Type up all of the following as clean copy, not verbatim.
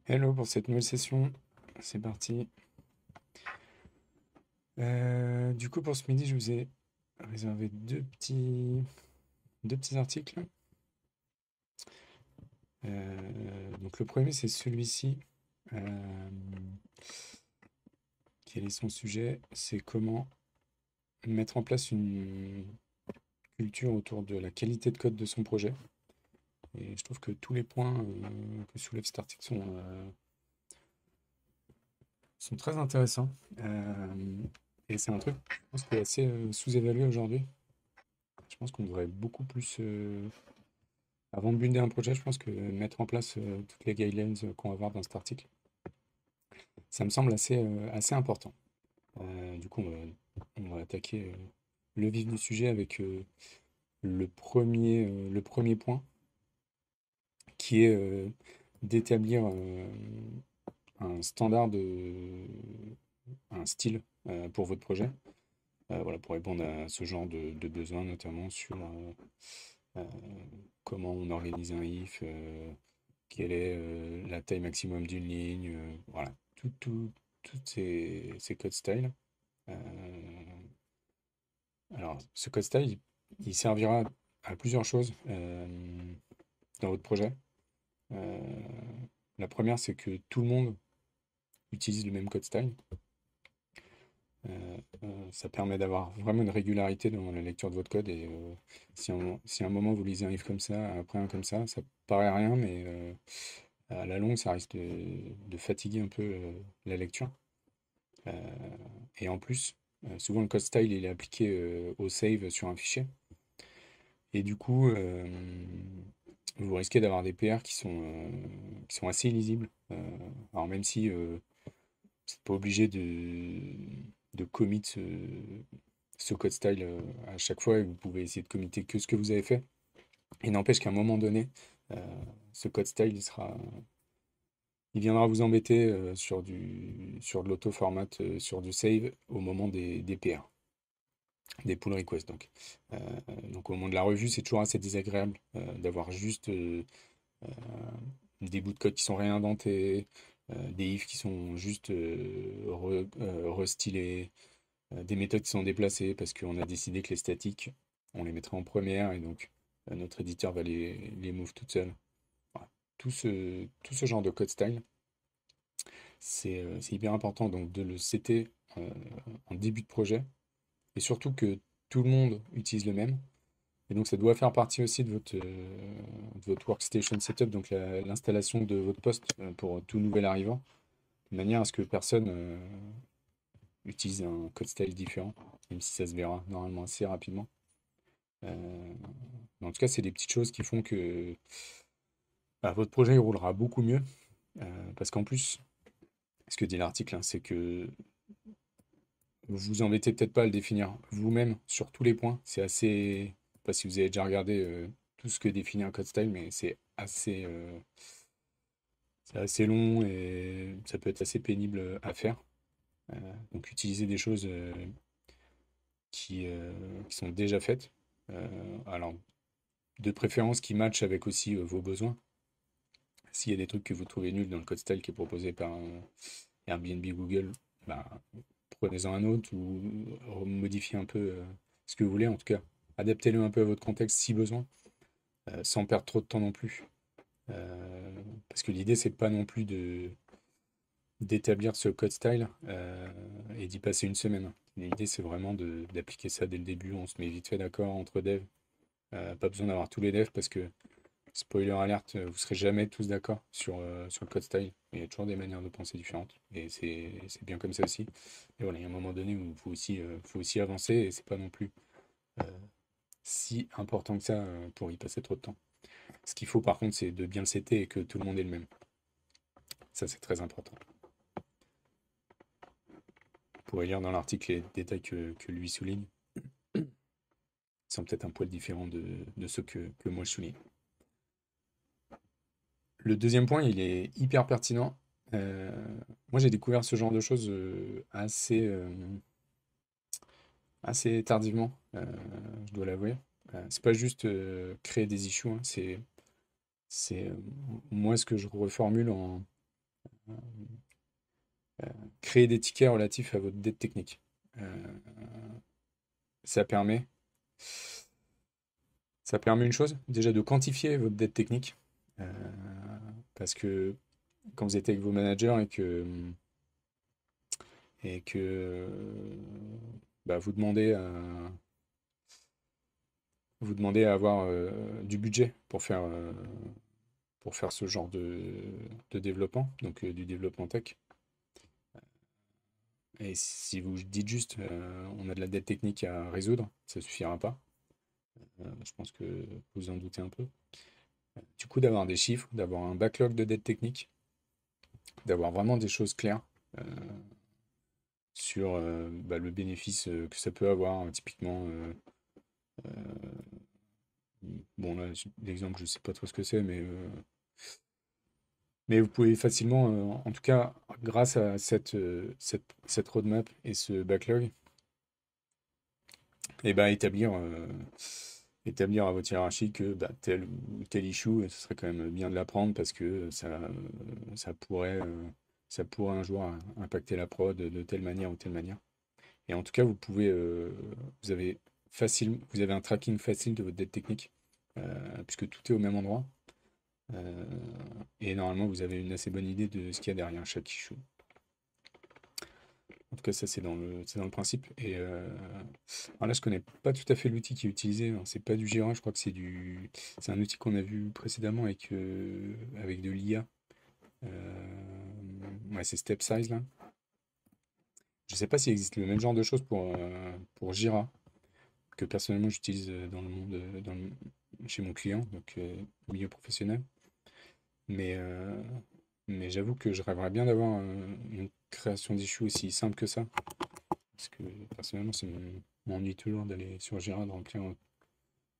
Hello pour cette nouvelle session. C'est parti. Du coup, pour ce midi, je vous ai réservé deux petits articles. Donc le premier, c'est celui-ci. Euh, Quel est son sujet? C'est comment mettre en place une culture autour de la qualité de code de son projet. Et je trouve que tous les points que soulève cet article sont très intéressants. Et c'est un truc, je pense, qui est assez sous-évalué aujourd'hui. Je pense qu'on devrait beaucoup plus, avant de builder un projet, je pense que mettre en place toutes les guidelines qu'on va voir dans cet article, ça me semble assez important. Du coup, on va attaquer le vif du sujet avec le premier point, qui est d'établir un standard un style pour votre projet. Voilà, pour répondre à ce genre de besoins, notamment sur euh, comment on organise un if, quelle est la taille maximum d'une ligne, voilà, toutes ces code styles. Euh, alors, ce code style, il servira à plusieurs choses dans votre projet. Euh, la première, c'est que tout le monde utilise le même code style. Ça permet d'avoir vraiment une régularité dans la lecture de votre code. Et si à un moment vous lisez un if comme ça, après un comme ça paraît rien, mais à la longue, ça risque de fatiguer un peu la lecture. Euh, et en plus, souvent le code style il est appliqué au save sur un fichier. Et du coup, vous risquez d'avoir des PR qui sont assez illisibles. Alors même si vous n'êtes pas obligé de commit ce code style à chaque fois, et vous pouvez essayer de committer que ce que vous avez fait. Il n'empêche qu'à un moment donné, euh, ce code style il viendra vous embêter sur de l'auto-format, sur du save au moment des PR, des pull requests. Donc au moment de la revue, c'est toujours assez désagréable d'avoir juste euh, des bouts de code qui sont réindentés, des ifs qui sont juste restylés, des méthodes qui sont déplacées parce qu'on a décidé que les statiques, on les mettrait en première et donc notre éditeur va les move toute seule. Voilà. Tout ce genre de code style, c'est hyper important donc de le setter euh, en début de projet et surtout que tout le monde utilise le même. Et donc ça doit faire partie aussi de votre workstation setup, donc l'installation de votre poste pour tout nouvel arrivant, de manière à ce que personne utilise un code style différent, même si ça se verra normalement assez rapidement. Euh, mais en tout cas, c'est des petites choses qui font que bah, votre projet il roulera beaucoup mieux. Parce qu'en plus, ce que dit l'article, hein, c'est que vous vous embêtez peut-être pas à le définir vous-même sur tous les points. C'est assez. Je sais pas si vous avez déjà regardé tout ce que définit un code style, mais c'est assez long et ça peut être assez pénible à faire. Donc utiliser des choses qui sont déjà faites. Alors, de préférence qui matchent avec aussi vos besoins. S'il y a des trucs que vous trouvez nuls dans le code style qui est proposé par Airbnb, Google, bah, prenez-en un autre ou modifiez un peu ce que vous voulez. En tout cas, adaptez-le un peu à votre contexte si besoin, sans perdre trop de temps non plus. Parce que l'idée, c'est pas non plus d'établir ce code style et d'y passer une semaine. L'idée, c'est vraiment d'appliquer ça dès le début. On se met vite fait d'accord entre devs. Pas besoin d'avoir tous les devs parce que, spoiler alerte, vous serez jamais tous d'accord sur le code style. Il y a toujours des manières de penser différentes. Et c'est bien comme ça aussi. Et voilà, il y a un moment donné où il faut aussi avancer et c'est pas non plus euh, si important que ça pour y passer trop de temps. Ce qu'il faut par contre, c'est de bien le setter et que tout le monde ait le même. Ça, c'est très important. Vous pourrez lire dans l'article les détails que lui souligne. Ils sont peut-être un poil différents de ceux que moi je souligne. Le deuxième point, il est hyper pertinent. Euh, Moi, j'ai découvert ce genre de choses assez tardivement, je dois l'avouer. C'est pas juste créer des issues, hein, c'est moi ce que je reformule créer des tickets relatifs à votre dette technique. Ça permet, ça permet une chose, déjà de quantifier votre dette technique. Euh, Parce que quand vous êtes avec vos managers et que bah, vous demandez à avoir du budget pour faire ce genre de développement, donc du développement tech. Et si vous dites juste on a de la dette technique à résoudre, ça suffira pas. Je pense que vous en doutez un peu. Du coup, d'avoir des chiffres, d'avoir un backlog de dette technique, d'avoir vraiment des choses claires euh, sur bah, le bénéfice que ça peut avoir, typiquement. Bon, là, l'exemple, je sais pas trop ce que c'est, mais vous pouvez facilement, en tout cas, grâce à cette roadmap et ce backlog, et ben, établir à votre hiérarchie que bah, tel ou tel issue, ce serait quand même bien de l'apprendre parce que ça pourrait un jour impacter la prod de telle manière ou telle manière. Et en tout cas, vous avez vous avez un tracking facile de votre dette technique, puisque tout est au même endroit. Euh, et normalement, vous avez une assez bonne idée de ce qu'il y a derrière chaque issue. En tout cas, ça, c'est dans le principe. Alors là, je connais pas tout à fait l'outil qui est utilisé, hein. C'est pas du Jira, je crois que c'est un outil qu'on a vu précédemment avec de l'IA. Ouais, c'est StepSize là. Je sais pas s'il existe le même genre de choses pour Jira, que personnellement j'utilise dans le monde, chez mon client, donc au milieu professionnel. Mais, euh, mais j'avoue que je rêverais bien d'avoir une création d'issue aussi simple que ça. Parce que personnellement, m'ennuie toujours d'aller sur Jira, de remplir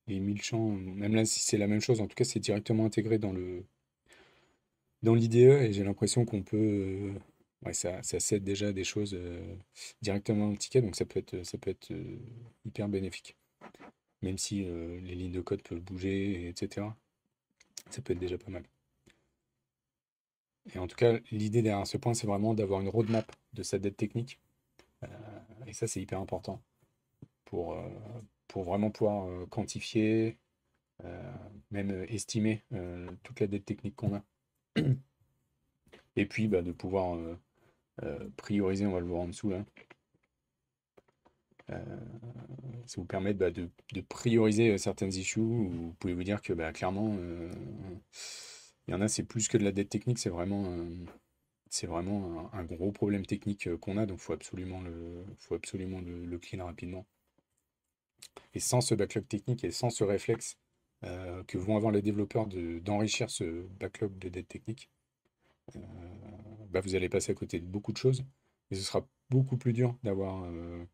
les 1000 champs. Même là, si c'est la même chose, en tout cas, c'est directement intégré dans l'IDE et j'ai l'impression qu'on peut. Ouais, ça cède déjà des choses directement dans le ticket, donc ça peut être hyper bénéfique. Même si les lignes de code peuvent bouger, etc. Ça peut être déjà pas mal. Et en tout cas, l'idée derrière ce point, c'est vraiment d'avoir une roadmap de sa dette technique. Euh, et ça, c'est hyper important pour, euh, pour vraiment pouvoir quantifier, euh, même estimer toute la dette technique qu'on a. Et puis, bah, de pouvoir prioriser, on va le voir en dessous là. Euh, Ça vous permet bah, de prioriser certaines issues où vous pouvez vous dire que bah, clairement, il y en a, c'est plus que de la dette technique, c'est vraiment un gros problème technique qu'on a, donc faut absolument le clean rapidement. Et sans ce backlog technique et sans ce réflexe que vont avoir les développeurs d'enrichir ce backlog de dette technique, euh, bah, vous allez passer à côté de beaucoup de choses. Et ce sera beaucoup plus dur d'avoir euh,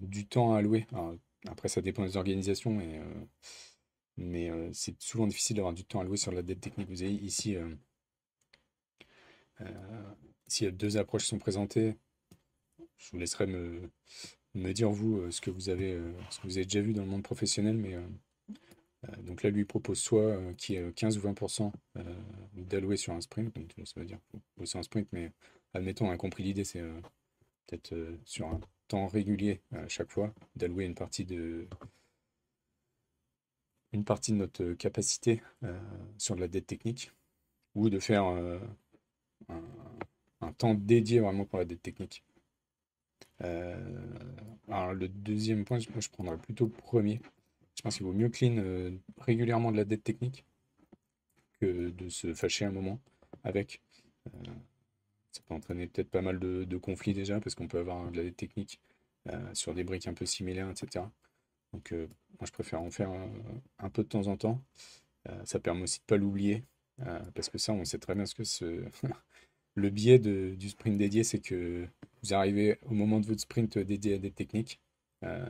du temps à allouer. Alors, après, ça dépend des organisations, mais c'est souvent difficile d'avoir du temps à allouer sur la dette technique. Vous avez ici, deux approches sont présentées. Je vous laisserai me dire, vous, ce que vous avez déjà vu dans le monde professionnel. Donc là, lui, il propose soit qui est 15 ou 20% d'alloué sur un sprint. Donc ça veut dire c'est un sprint, mais admettons, on a compris l'idée, c'est peut-être sur un temps régulier à chaque fois, d'allouer une partie de notre capacité sur de la dette technique, ou de faire un, un temps dédié vraiment pour la dette technique. Euh, alors le deuxième point, moi je prendrais plutôt le premier. Je pense qu'il vaut mieux clean régulièrement de la dette technique que de se fâcher un moment avec. Euh, Ça peut entraîner peut-être pas mal de conflits déjà, parce qu'on peut avoir de la dette technique sur des briques un peu similaires, etc. Donc moi je préfère en faire un peu de temps en temps. Ça permet aussi de ne pas l'oublier, parce que ça, on sait très bien ce que le biais du sprint dédié, c'est que vous arrivez au moment de votre sprint dédié à des techniques. euh,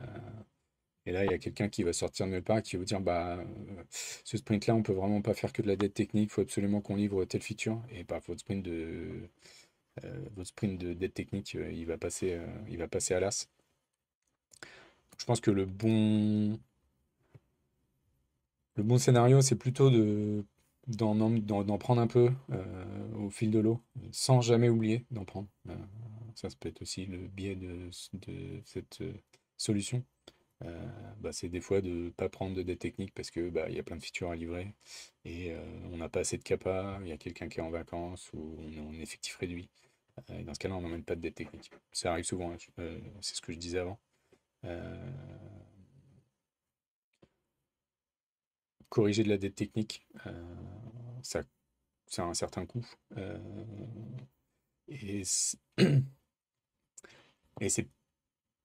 et là, il y a quelqu'un qui va sortir de nulle part et qui va vous dire, bah, ce sprint-là, on peut vraiment pas faire que de la dette technique, il faut absolument qu'on livre telle feature. Et bah, votre sprint de dette technique, il va passer à l'as. Je pense que le bon scénario, c'est plutôt d'en prendre un peu au fil de l'eau, sans jamais oublier d'en prendre. Ça peut être aussi le biais de cette solution. C'est des fois de ne pas prendre de dette technique parce que il y a plein de features à livrer et on n'a pas assez de capa, il y a quelqu'un qui est en vacances ou on est en effectif réduit. Et dans ce cas-là, on n'emmène pas de dette technique. Ça arrive souvent, hein, c'est ce que je disais avant. Euh, Corriger de la dette technique, ça, ça a un certain coût. Et c'est et c'est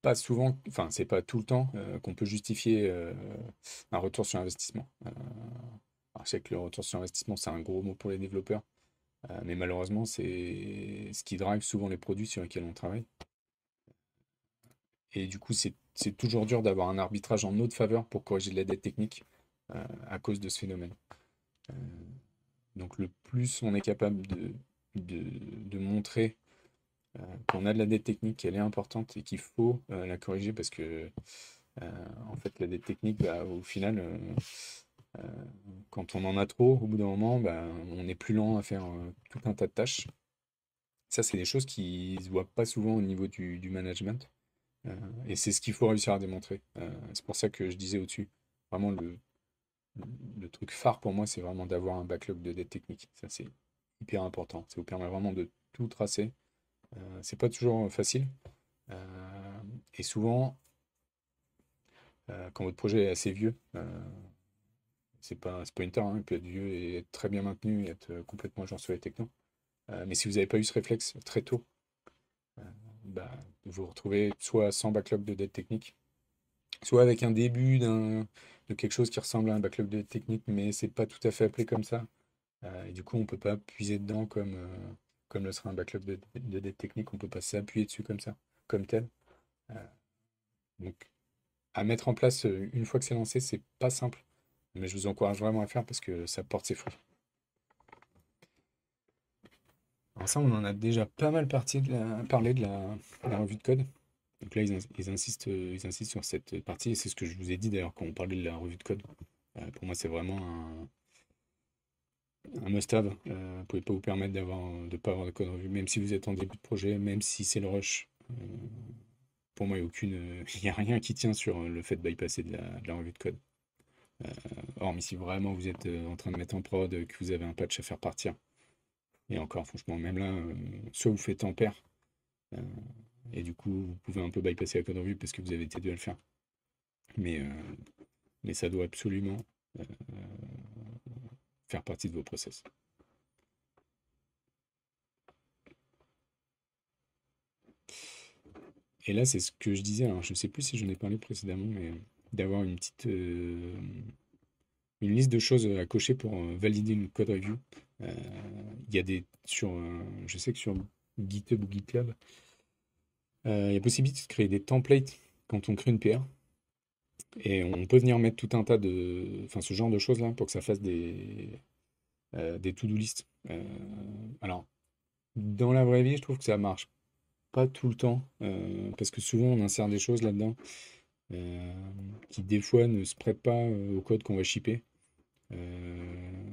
pas souvent, enfin, c'est pas tout le temps qu'on peut justifier un retour sur investissement. Alors, je sais que le retour sur investissement, c'est un gros mot pour les développeurs, mais malheureusement, c'est ce qui drive souvent les produits sur lesquels on travaille. Et du coup, c'est toujours dur d'avoir un arbitrage en notre faveur pour corriger de la dette technique à cause de ce phénomène. Euh, donc, le plus on est capable de montrer qu'on a de la dette technique, qu'elle est importante et qu'il faut la corriger parce que en fait, la dette technique, au final, euh, quand on en a trop, au bout d'un moment, on est plus lent à faire tout un tas de tâches. Ça, c'est des choses qui se voient pas souvent au niveau du management. Et c'est ce qu'il faut réussir à démontrer. C'est pour ça que je disais au-dessus. Vraiment, le truc phare pour moi, c'est vraiment d'avoir un backlog de dette technique. Ça, c'est hyper important. Ça vous permet vraiment de tout tracer. C'est pas toujours facile. Et souvent, quand votre projet est assez vieux, c'est pas une tare, hein, il peut être vieux et être très bien maintenu et être complètement à jour sur les technos. Mais si vous n'avez pas eu ce réflexe très tôt, euh, vous vous retrouvez soit sans backlog de dette technique, soit avec un début de quelque chose qui ressemble à un backlog de dette technique, mais c'est pas tout à fait appelé comme ça. Et du coup, on peut pas puiser dedans comme le serait un backlog de dette technique, on peut pas s'appuyer dessus comme ça, comme tel. Euh, donc, à mettre en place une fois que c'est lancé, c'est pas simple, mais je vous encourage vraiment à faire parce que ça porte ses fruits. Alors ça, on en a déjà pas mal parlé de la revue de code. Donc là, ils insistent sur cette partie, et c'est ce que je vous ai dit d'ailleurs quand on parlait de la revue de code. Pour moi, c'est vraiment un must-have. Vous ne pouvez pas vous permettre de ne pas avoir de code revue, même si vous êtes en début de projet, même si c'est le rush. Pour moi, il n'y a rien qui tient sur le fait de bypasser de la revue de code. Hormis si vraiment vous êtes en train de mettre en prod, que vous avez un patch à faire partir. Et encore, franchement, même là, soit vous faites en pair, euh, et du coup, vous pouvez un peu bypasser la code revue parce que vous avez été deux à le faire. Mais, euh, mais ça doit absolument euh, faire partie de vos process. Et là, c'est ce que je disais, alors je ne sais plus si j'en ai parlé précédemment, mais d'avoir une liste de choses à cocher pour valider une code review. Il y a je sais que sur GitHub ou GitLab, il y a possibilité de créer des templates quand on crée une PR. Et on peut venir mettre tout un tas enfin ce genre de choses là pour que ça fasse des to-do list. Alors, dans la vraie vie, je trouve que ça marche pas tout le temps, parce que souvent on insère des choses là-dedans euh, qui des fois ne se prêtent pas au code qu'on va shipper.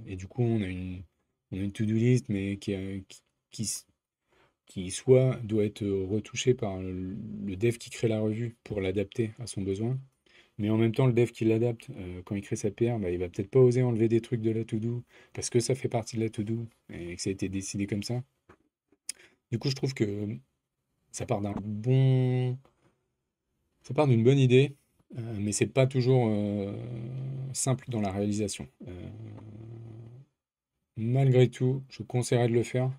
Et du coup, on a une to-do list, mais qui, qui soit doit être retouchée par le dev qui crée la revue pour l'adapter à son besoin, mais en même temps, le dev qui l'adapte, quand il crée sa PR, il va peut-être pas oser enlever des trucs de la to-do parce que ça fait partie de la to-do et que ça a été décidé comme ça. Du coup, je trouve que ça part ça part d'une bonne idée, mais c'est pas toujours simple dans la réalisation. Malgré tout, je conseillerais de le faire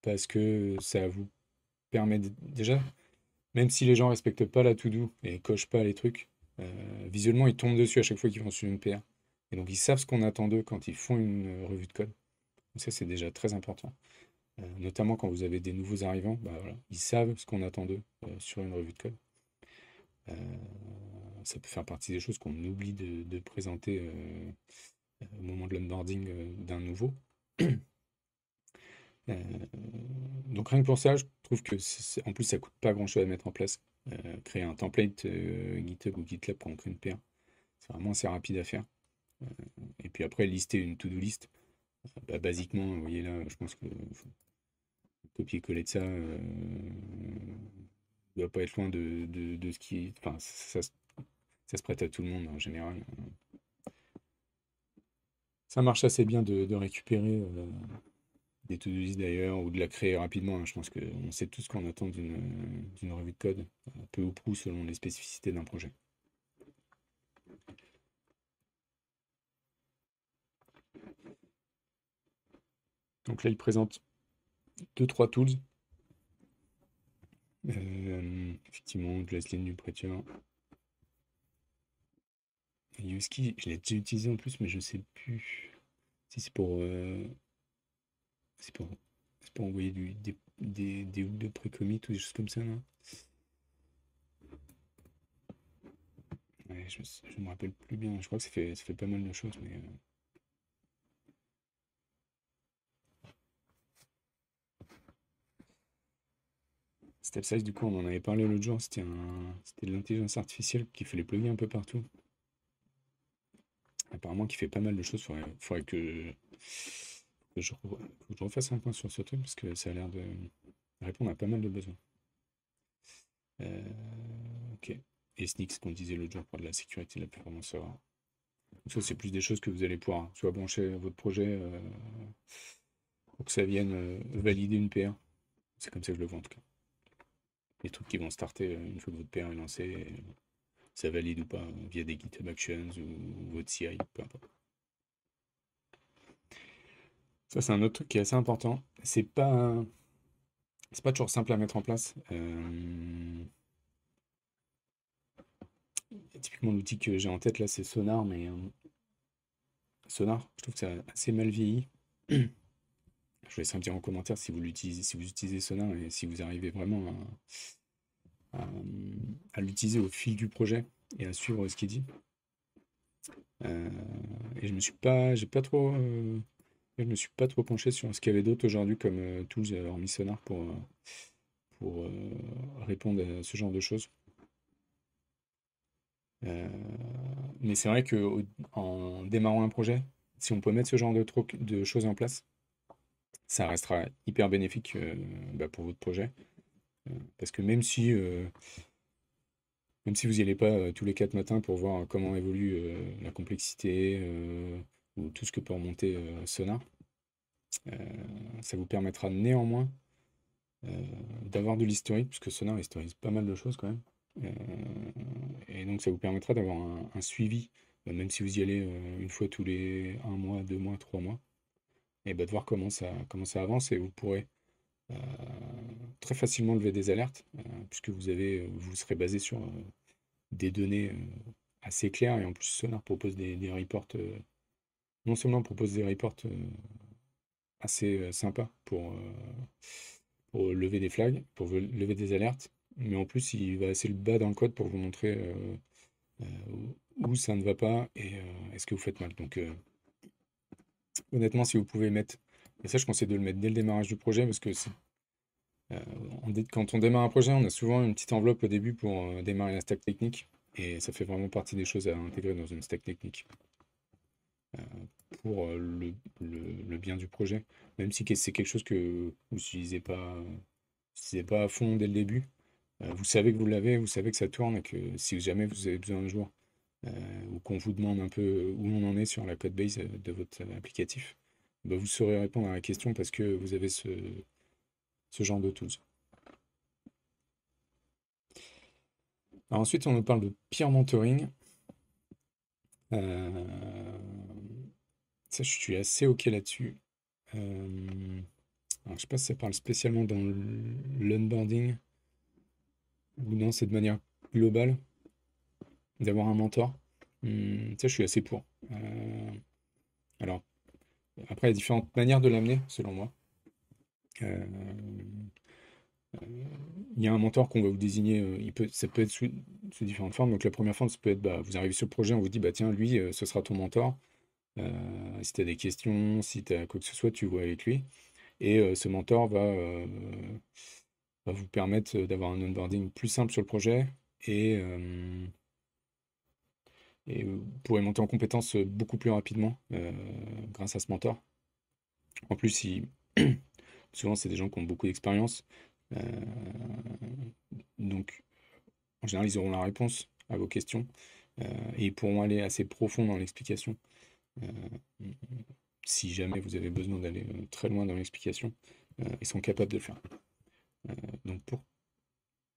parce que ça vous permet déjà, même si les gens respectent pas la to-do et cochent pas les trucs, visuellement ils tombent dessus à chaque fois qu'ils vont sur une PR. Et donc ils savent ce qu'on attend d'eux quand ils font une revue de code. Donc ça c'est déjà très important. Notamment quand vous avez des nouveaux arrivants, voilà, ils savent ce qu'on attend d'eux sur une revue de code. Euh, Ça peut faire partie des choses qu'on oublie de présenter au moment de l'onboarding d'un nouveau. Euh, donc rien que pour ça, je trouve que en plus ça coûte pas grand-chose à mettre en place. Créer un template GitHub ou GitLab quand on crée une PR, c'est vraiment assez rapide à faire. Et puis après, lister une to-do list, Bah, basiquement, vous voyez là, je pense que faut copier-coller de ça doit pas être loin de ce qui. Enfin, ça se prête à tout le monde en général. Ça marche assez bien de récupérer des to-do list d'ailleurs ou de la créer rapidement, hein. Je pense qu'on sait tous ce qu'on attend d'une revue de code, peu ou prou selon les spécificités d'un projet. Donc là, il présente deux, trois tools. Effectivement, Glassline du Prêteur. Yuski, je l'ai déjà utilisé en plus, mais je sais plus si c'est pour, c'est pour envoyer des hooks de pré-commit ou des choses comme ça, non? Ouais, je me rappelle plus bien. Je crois que ça fait pas mal de choses, mais Step Size, du coup, on en avait parlé l'autre jour. C'était de l'intelligence artificielle qu'il fallait plugger un peu partout. Apparemment, qui fait pas mal de choses. Faudrait que je refasse un point sur ce truc parce que ça a l'air de répondre à pas mal de besoins. Ok. Et Snyk, qu'on disait l'autre jour pour de la sécurité, de la performance. Donc ça, c'est plus des choses que vous allez pouvoir soit brancher à votre projet pour que ça vienne valider une PR. C'est comme ça que je le vois en tout cas. Les trucs qui vont starter une fois que votre PR est lancé, et ça valide ou pas via des GitHub Actions ou votre CI, peu importe. Ça, c'est un autre truc qui est assez important. C'est pas toujours simple à mettre en place. Typiquement, l'outil que j'ai en tête là, c'est Sonar, mais Sonar, je trouve que ça a assez mal vieilli. Je vous laisserai me dire en commentaire si vous utilisez Sonar et si vous arrivez vraiment à- à l'utiliser au fil du projet et à suivre ce qu'il dit. Euh, et je me suis pas trop penché sur ce qu'il y avait d'autre aujourd'hui comme tools hormis Sonar pour répondre à ce genre de choses. Euh, mais c'est vrai que en démarrant un projet, si on peut mettre ce genre de choses en place, ça restera hyper bénéfique bah, pour votre projet. Parce que même si vous n'y allez pas tous les 4 matins pour voir comment évolue la complexité ou tout ce que peut remonter Sonar, euh, ça vous permettra néanmoins euh, d'avoir de l'historique, puisque Sonar historise pas mal de choses quand même. Et donc ça vous permettra d'avoir un suivi, même si vous y allez une fois tous les 1 mois, 2 mois, 3 mois, et bah, de voir comment ça avance et vous pourrez euh, très facilement lever des alertes, puisque vous serez basé sur des données assez claires et en plus Sonar propose des reports, non seulement propose des reports assez sympas pour lever des flags, pour lever des alertes, mais en plus il va assez le bas dans le code pour vous montrer euh, où ça ne va pas et ce que vous faites mal. Donc honnêtement, si vous pouvez mettre, et ça je conseille de le mettre dès le démarrage du projet parce que euh, quand on démarre un projet, on a souvent une petite enveloppe au début pour démarrer la stack technique et ça fait vraiment partie des choses à intégrer dans une stack technique euh, pour le bien du projet. Même si c'est quelque chose que vous n'utilisez pas à fond dès le début, vous savez que vous l'avez, vous savez que ça tourne et que si jamais vous avez besoin un jour ou qu'on vous demande un peu où on en est sur la code base de votre applicatif, bah, vous saurez répondre à la question parce que vous avez ce genre de tools. Alors ensuite, on nous parle de peer mentoring. Euh, Ça, je suis assez OK là-dessus. Alors, je sais pas si ça parle spécialement dans l'onboarding ou non, c'est de manière globale d'avoir un mentor. Ça, je suis assez pour. Alors, après, il y a différentes manières de l'amener, selon moi. Euh, il y a un mentor qu'on va vous désigner, ça peut être sous différentes formes. Donc, la première forme, ça peut être, bah, vous arrivez sur le projet, on vous dit, bah, tiens, lui, ce sera ton mentor. Si tu as des questions, si tu as quoi que ce soit, tu vois avec lui. Et ce mentor va vous permettre d'avoir un onboarding plus simple sur le projet et vous pourrez monter en compétence beaucoup plus rapidement grâce à ce mentor. En plus, souvent, c'est des gens qui ont beaucoup d'expérience. Euh, donc, en général, ils auront la réponse à vos questions et ils pourront aller assez profond dans l'explication. Euh, Si jamais vous avez besoin d'aller très loin dans l'explication, ils sont capables de le faire. Donc, pour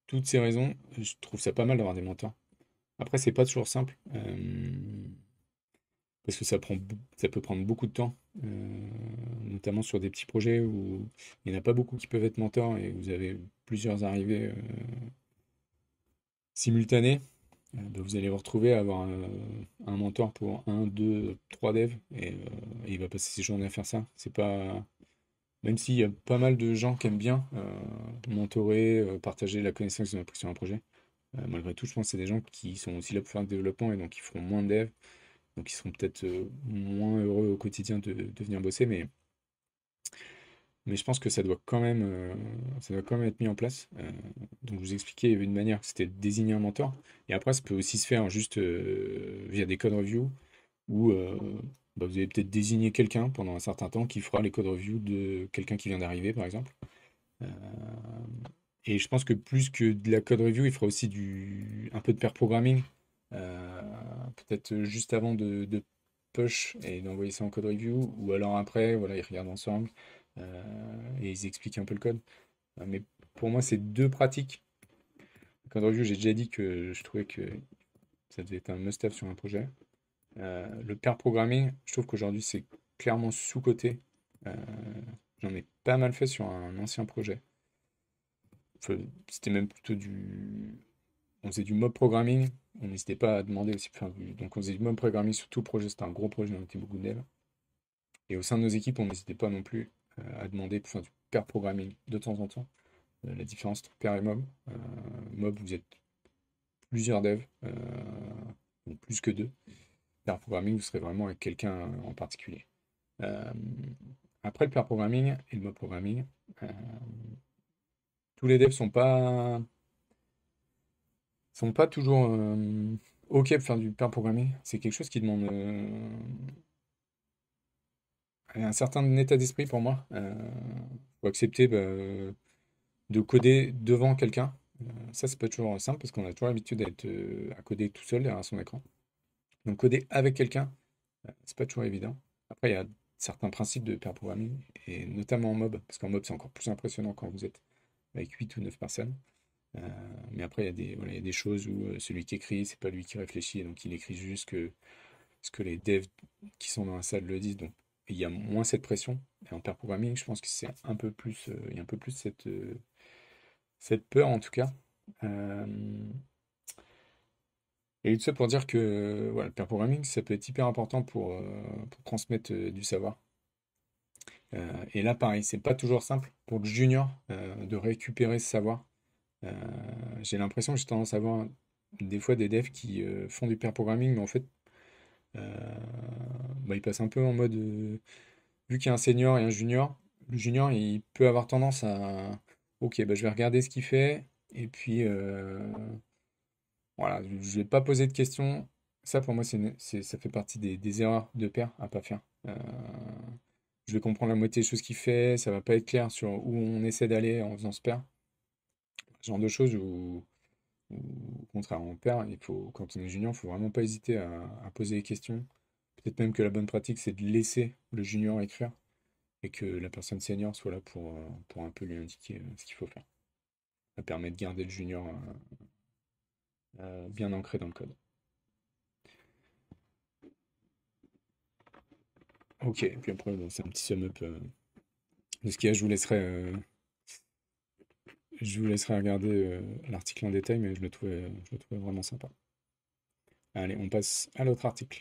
toutes ces raisons, je trouve ça pas mal d'avoir des mentors. Après, c'est pas toujours simple. Parce que ça peut prendre beaucoup de temps, notamment sur des petits projets où il n'y en a pas beaucoup qui peuvent être mentors et vous avez plusieurs arrivées simultanées. Bah, vous allez vous retrouver à avoir un mentor pour un, deux, trois devs et il va passer ses journées à faire ça. C'est pas... Même s'il y a pas mal de gens qui aiment bien mentorer, partager la connaissance qu'ils ont appris sur un projet, malgré tout, je pense que c'est des gens qui sont aussi là pour faire du développement et donc ils feront moins de devs. Donc ils seront peut-être moins heureux au quotidien de venir bosser, mais je pense que ça doit quand même être mis en place. Donc je vous expliquais, il y avait une manière, c'était de désigner un mentor. Et après, ça peut aussi se faire juste via des code reviews, où bah, vous allez peut-être désigner quelqu'un pendant un certain temps qui fera les code reviews de quelqu'un qui vient d'arriver, par exemple. Euh, et je pense que plus que de la code review, il fera aussi un peu de pair programming. Euh, Peut-être juste avant de push et d'envoyer ça en code review, ou alors après, voilà, ils regardent ensemble et ils expliquent un peu le code. Mais pour moi, c'est deux pratiques. Le code review, j'ai déjà dit que je trouvais que ça devait être un must-have sur un projet. Le pair programming, je trouve qu'aujourd'hui, c'est clairement sous-coté. Euh, J'en ai pas mal fait sur un ancien projet. Enfin, c'était même plutôt on faisait du mob programming. On n'hésitait pas à demander aussi. Donc on faisait du mob programming sur tout le projet. C'était un gros projet, on était beaucoup de devs. Et au sein de nos équipes, on n'hésitait pas non plus à demander pour faire du pair programming de temps en temps. La différence entre pair et mob. Mob, vous êtes plusieurs devs, donc plus que deux. Pair programming, vous serez vraiment avec quelqu'un en particulier. Euh, Après le pair programming et le mob programming, euh, tous les devs sont pas toujours OK pour faire du pair programming. C'est quelque chose qui demande un certain état d'esprit pour moi. Faut accepter bah, de coder devant quelqu'un. Ça, c'est pas toujours simple parce qu'on a toujours l'habitude d'être à coder tout seul derrière son écran. Donc coder avec quelqu'un, c'est pas toujours évident. Après, il y a certains principes de pair programming, et notamment en mob, parce qu'en mob, c'est encore plus impressionnant quand vous êtes avec 8 ou 9 personnes. Euh, mais après, il y a des choses où celui qui écrit, c'est pas lui qui réfléchit, et donc il écrit juste ce que les devs qui sont dans la salle le disent. Donc il y a moins cette pression. Et en pair programming, je pense que c'est un peu plus, il y a un peu plus cette peur en tout cas. Euh, et tout ça pour dire que voilà, le pair programming, ça peut être hyper important pour transmettre du savoir. Et là, pareil, c'est pas toujours simple pour le junior de récupérer ce savoir. Euh, j'ai l'impression que j'ai tendance à voir des fois des devs qui font du pair programming, mais en fait, euh, bah, ils passent un peu en mode vu qu'il y a un senior et un junior, le junior il peut avoir tendance à ok, bah, je vais regarder ce qu'il fait, et puis voilà, je vais pas poser de questions. Ça pour moi, ça fait partie des erreurs de pair à pas faire. Je vais comprendre la moitié des choses qu'il fait, ça va pas être clair sur où on essaie d'aller en faisant ce pair. Ce genre de choses où, au contraire, en pair, quand on est junior, il faut vraiment pas hésiter à poser des questions. Peut-être même que la bonne pratique, c'est de laisser le junior écrire et que la personne senior soit là pour un peu lui indiquer ce qu'il faut faire. Ça permet de garder le junior bien ancré dans le code. Ok, et puis après, bon, c'est un petit sum-up de ce qu'il y a. Je vous laisserai regarder l'article en détail, mais je le trouvais vraiment sympa. Allez, on passe à l'autre article.